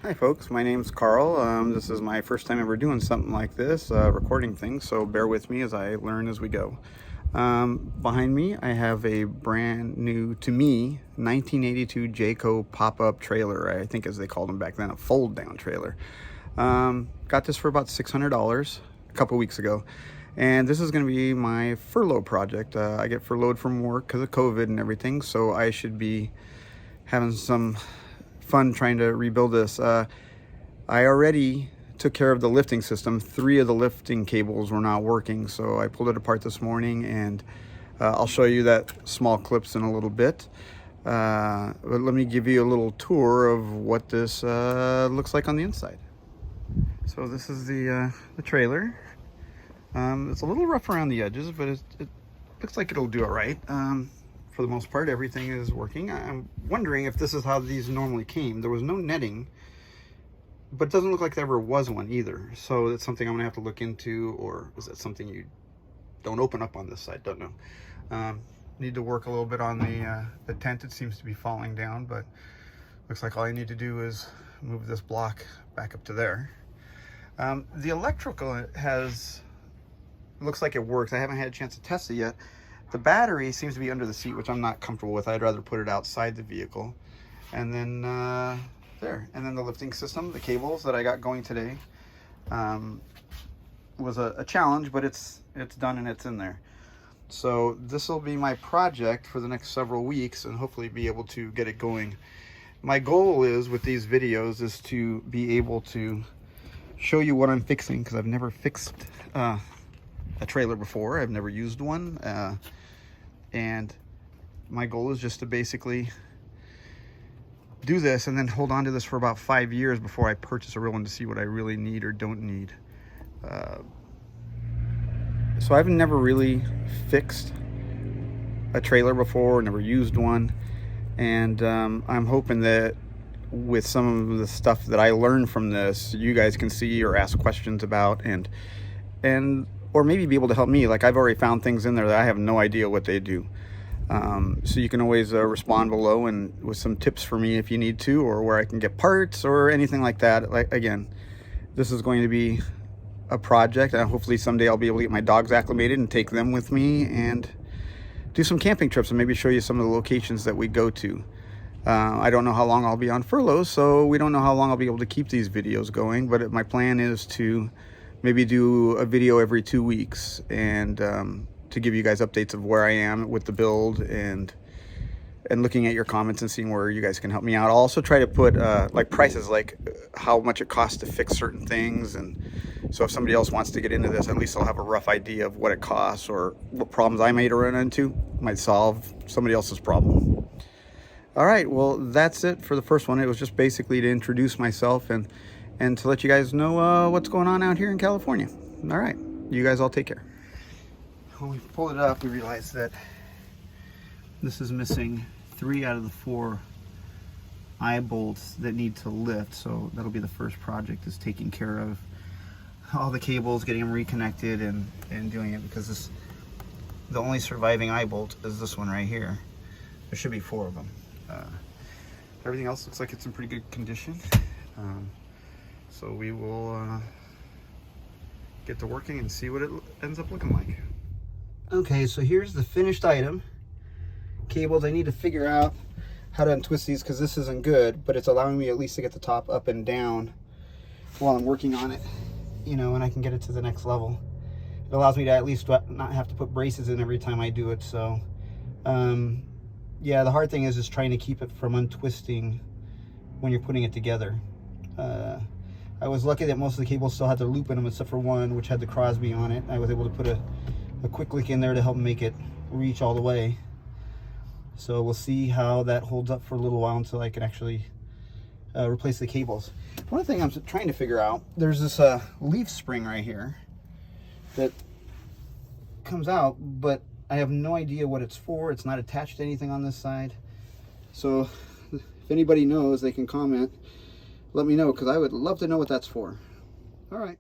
Hi folks, my name's Carl. This is my first time ever doing something like this, recording things, so bear with me as I learn as we go. Behind me I have a brand new, to me, 1982 Jayco pop-up trailer, I think as they called them back then, a fold-down trailer. Got this for about $600 a couple weeks ago, and this is going to be my furlough project. I get furloughed from work because of COVID and everything, so I should be having some fun trying to rebuild this. I already took care of the lifting system. 3 of the lifting cables were not working, so I pulled it apart this morning, and I'll show you that small clips in a little bit. But let me give you a little tour of what this looks like on the inside. So this is the trailer. It's a little rough around the edges, but it looks like it'll do it right. For the most part, everything is working. I'm wondering if this is how these normally came. There was no netting, but it doesn't look like there ever was one either. So it's something I'm gonna have to look into, or is that something you don't open up on this side? Don't know. Need to work a little bit on the tent. It seems to be falling down, but looks like all I need to do is move this block back up to there. The electrical looks like it works. I haven't had a chance to test it yet. The battery seems to be under the seat, which I'm not comfortable with. I'd rather put it outside the vehicle. And then there. And then the lifting system, the cables that I got going today, was a challenge, but it's done and it's in there. So this will be my project for the next several weeks, and hopefully be able to get it going. My goal is, with these videos, is to be able to show you what I'm fixing, because I've never fixed a trailer before. I've never used one. And my goal is just to basically do this and then hold on to this for about 5 years before I purchase a real one, to see what I really need or don't need. So I've never really fixed a trailer before, never used one. And I'm hoping that with some of the stuff that I learned from this, you guys can see or ask questions about, and or maybe be able to help me. Like, I've already found things in there that I have no idea what they do. So you can always respond below and with some tips for me if you need to, or where I can get parts or anything like that. Like, again, this is going to be a project, and hopefully someday I'll be able to get my dogs acclimated and take them with me and do some camping trips, and maybe show you some of the locations that we go to. I don't know how long I'll be on furlough, so we don't know how long I'll be able to keep these videos going, but my plan is to maybe do a video every 2 weeks, and to give you guys updates of where I am with the build, and looking at your comments and seeing where you guys can help me out. I'll also try to put like prices, like how much it costs to fix certain things, and so if somebody else wants to get into this, at least I'll have a rough idea of what it costs, or what problems I might run into, might solve somebody else's problem. All right, well, that's it for the first one. It was just basically to introduce myself and to let you guys know what's going on out here in California. All right, you guys all take care. When we pulled it up, we realized that this is missing 3 out of the 4 eye bolts that need to lift, so that'll be the first project, is taking care of all the cables, getting them reconnected, and doing it, because the only surviving eye bolt is this one right here. There should be 4 of them. Everything else looks like it's in pretty good condition. So we will get to working and see what it ends up looking like. Okay, so here's the finished item. Cables, I need to figure out how to untwist these, because this isn't good, but it's allowing me at least to get the top up and down while I'm working on it, you know, and I can get it to the next level. It allows me to at least not have to put braces in every time I do it. So yeah, the hard thing is trying to keep it from untwisting when you're putting it together. I was lucky that most of the cables still had their loop in them, except for one, which had the Crosby on it. I was able to put a quick link in there to help make it reach all the way. So we'll see how that holds up for a little while until I can actually replace the cables. One thing I'm trying to figure out, there's this leaf spring right here that comes out, but I have no idea what it's for. It's not attached to anything on this side. So if anybody knows, they can comment. Let me know, because I would love to know what that's for. All right.